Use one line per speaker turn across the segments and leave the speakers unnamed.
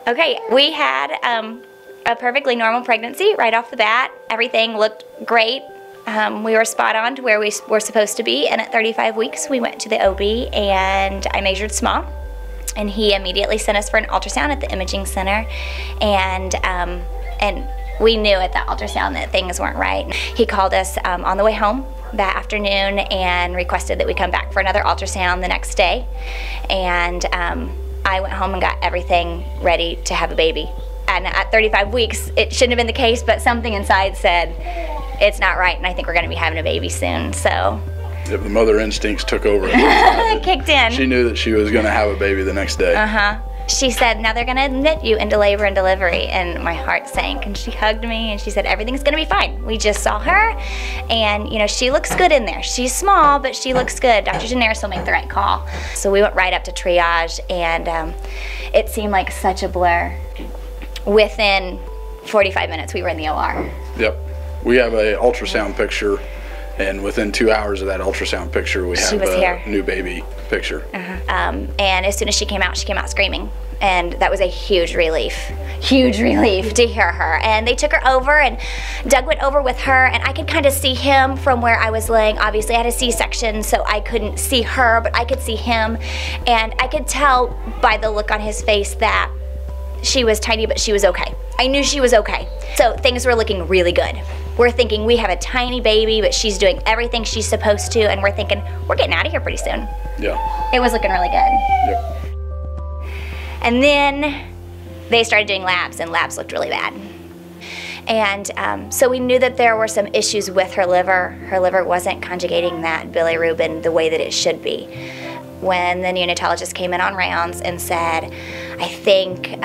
Okay, we had a perfectly normal pregnancy right off the bat. Everything looked great. We were spot on to where we were supposed to be, and at 35 weeks we went to the OB and I measured small, and he immediately sent us for an ultrasound at the imaging center, and we knew at the ultrasound that things weren't right. He called us on the way home that afternoon and requested that we come back for another ultrasound the next day, and I went home and got everything ready to have a baby. And at 35 weeks, it shouldn't have been the case, but something inside said, it's not right, and I think we're going to be having a baby soon, so.
If the mother instincts took over.
Kicked in.
She knew that she was going to have a baby the next day.
She said, now they're going to admit you into labor and delivery, and my heart sank, and she hugged me, and she said, everything's going to be fine. We just saw her, and you know, she looks good in there. She's small, but she looks good. Dr. Daenerys will make the right call. So we went right up to triage, and it seemed like such a blur. Within 45 minutes, we were in the OR.
Yep. We have an ultrasound picture, and within 2 hours of that ultrasound picture, we have a new baby picture.
And as soon as she came out screaming. And that was a huge relief to hear her. And they took her over, and Doug went over with her, and I could kind of see him from where I was laying. Obviously, I had a C-section, so I couldn't see her, but I could see him. And I could tell by the look on his face that she was tiny, but she was okay. I knew she was okay. So things were looking really good. We're thinking we have a tiny baby, but she's doing everything she's supposed to, and we're thinking we're getting out of here pretty soon.
Yeah.
It was looking really good.
Yep.
And then they started doing labs, and labs looked really bad. And so we knew that there were some issues with her liver. Her liver wasn't conjugating that bilirubin the way that it should be. When the neonatologist came in on rounds and said, I think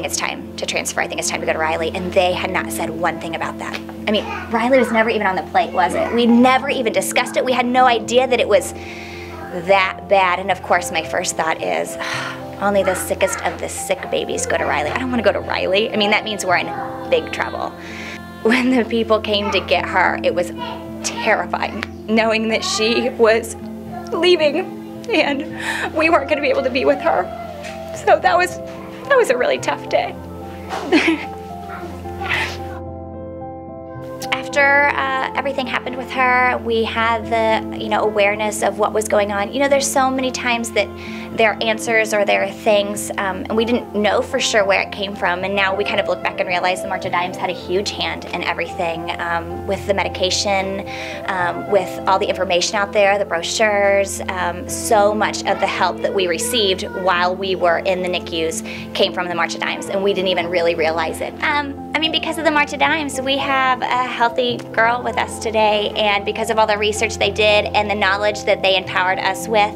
it's time to transfer, I think it's time to go to Riley, and they had not said one thing about that. I mean, Riley was never even on the plate, was it? We never even discussed it. We had no idea that it was that bad. And of course, my first thought is, only the sickest of the sick babies go to Riley. I don't want to go to Riley. I mean, that means we're in big trouble. When the people came to get her, it was terrifying, knowing that she was leaving and we weren't going to be able to be with her. So that was a really tough day. After everything happened with her, we had the awareness of what was going on. You know, there's so many times that there are answers or there are things, and we didn't know for sure where it came from. And now we kind of look back and realize the March of Dimes had a huge hand in everything, with the medication, with all the information out there, the brochures. So much of the help that we received while we were in the NICUs came from the March of Dimes, and we didn't even really realize it. I mean, because of the March of Dimes, we have a healthy girl with us today, and because of all the research they did and the knowledge that they empowered us with,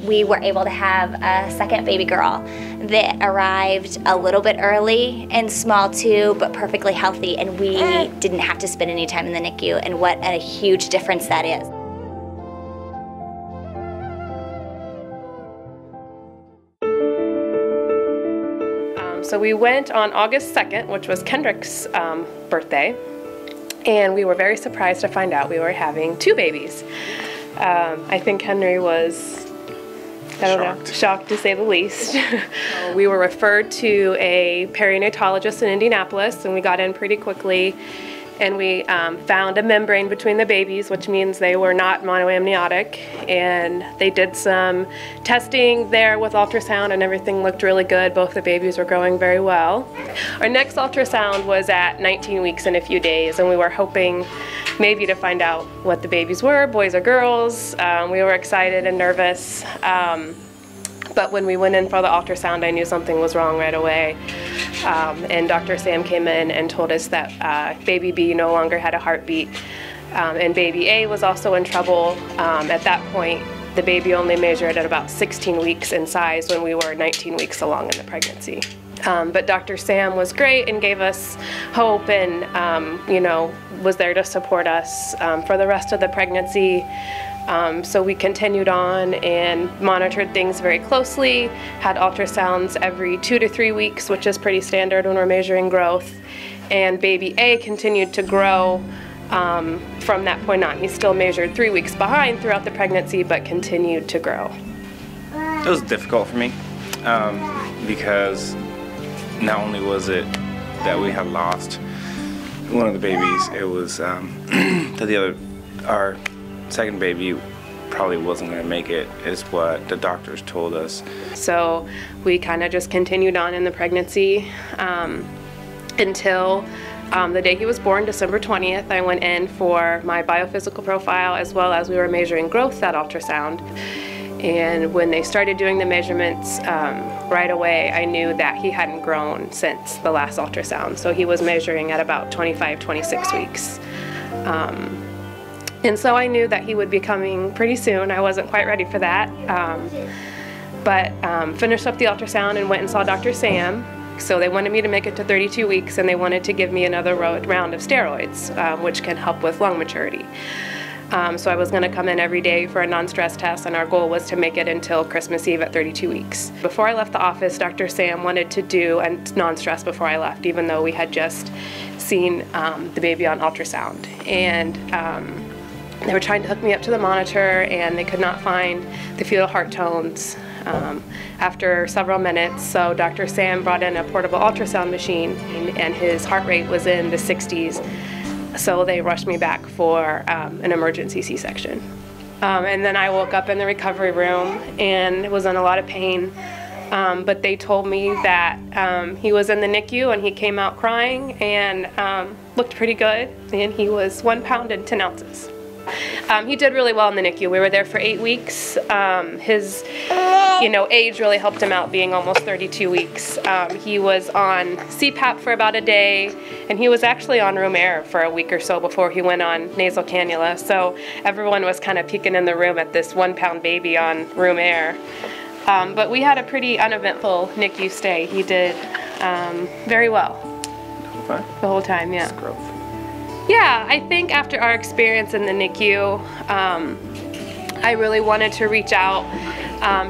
we were able to have a second baby girl that arrived a little bit early and small too, but perfectly healthy, and we didn't have to spend any time in the NICU, and what a huge difference that is.
So we went on August 2nd, which was Kendrick's birthday, and we were very surprised to find out we were having 2 babies. I think Henry was, shocked to say the least. We were referred to a perinatalogist in Indianapolis, and we got in pretty quickly, and we found a membrane between the babies, which means they were not monoamniotic, and they did some testing there with ultrasound, and everything looked really good. Both the babies were growing very well. Our next ultrasound was at 19 weeks and a few days, and we were hoping maybe to find out what the babies were, boys or girls. We were excited and nervous. But when we went in for the ultrasound, I knew something was wrong right away. And Dr. Sam came in and told us that baby B no longer had a heartbeat. And baby A was also in trouble. At that point, the baby only measured at about 16 weeks in size when we were 19 weeks along in the pregnancy. But Dr. Sam was great and gave us hope, and was there to support us for the rest of the pregnancy. So we continued on and monitored things very closely, had ultrasounds every 2 to 3 weeks, which is pretty standard when we're measuring growth. And baby A continued to grow from that point on. He still measured 3 weeks behind throughout the pregnancy, but continued to grow.
It was difficult for me because not only was it that we had lost one of the babies, it was that our second baby probably wasn't going to make it, is what the doctors told us.
So we kind of just continued on in the pregnancy until the day he was born, December 20th. I went in for my biophysical profile, as well as we were measuring growth at ultrasound. And when they started doing the measurements right away, I knew that he hadn't grown since the last ultrasound. So he was measuring at about 25, 26 weeks. And so I knew that he would be coming pretty soon. I wasn't quite ready for that. But finished up the ultrasound and went and saw Dr. Sam. So they wanted me to make it to 32 weeks, and they wanted to give me another round of steroids, which can help with lung maturity. So I was going to come in every day for a non-stress test, and our goal was to make it until Christmas Eve at 32 weeks. Before I left the office, Dr. Sam wanted to do a non-stress before I left, even though we had just seen the baby on ultrasound. And they were trying to hook me up to the monitor, and they could not find the fetal heart tones after several minutes. So Dr. Sam brought in a portable ultrasound machine, and his heart rate was in the 60s. So they rushed me back for an emergency C-section. And then I woke up in the recovery room and was in a lot of pain. But they told me that he was in the NICU, and he came out crying and looked pretty good. And he was 1 pound and 10 ounces. He did really well in the NICU. We were there for 8 weeks. His age really helped him out, being almost 32 weeks. He was on CPAP for about a day, and he was actually on room air for a week or so before he went on nasal cannula. So everyone was kind of peeking in the room at this 1 pound baby on room air. But we had a pretty uneventful NICU stay. He did very well. The whole time, yeah.
Growth.
Yeah, I think after our experience in the NICU, I really wanted to reach out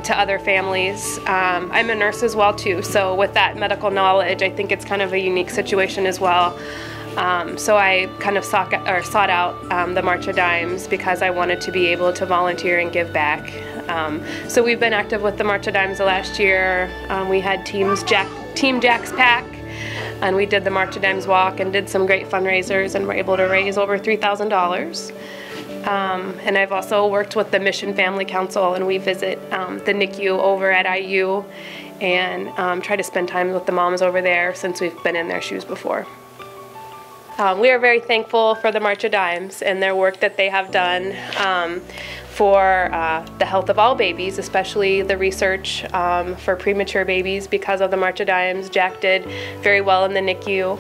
to other families. I'm a nurse as well too, so with that medical knowledge, I think it's kind of a unique situation as well. So I kind of sought out the March of Dimes because I wanted to be able to volunteer and give back. So we've been active with the March of Dimes the last year. We had Team Jack's Pack, and we did the March of Dimes walk and did some great fundraisers, and were able to raise over $3,000. And I've also worked with the Mission Family Council, and we visit the NICU over at IU and try to spend time with the moms over there since we've been in their shoes before. We are very thankful for the March of Dimes and their work that they have done for the health of all babies, especially the research for premature babies. Because of the March of Dimes, Jack did very well in the NICU.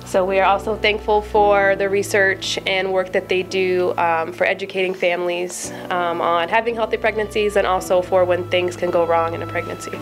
So we are also thankful for the research and work that they do for educating families on having healthy pregnancies, and also for when things can go wrong in a pregnancy.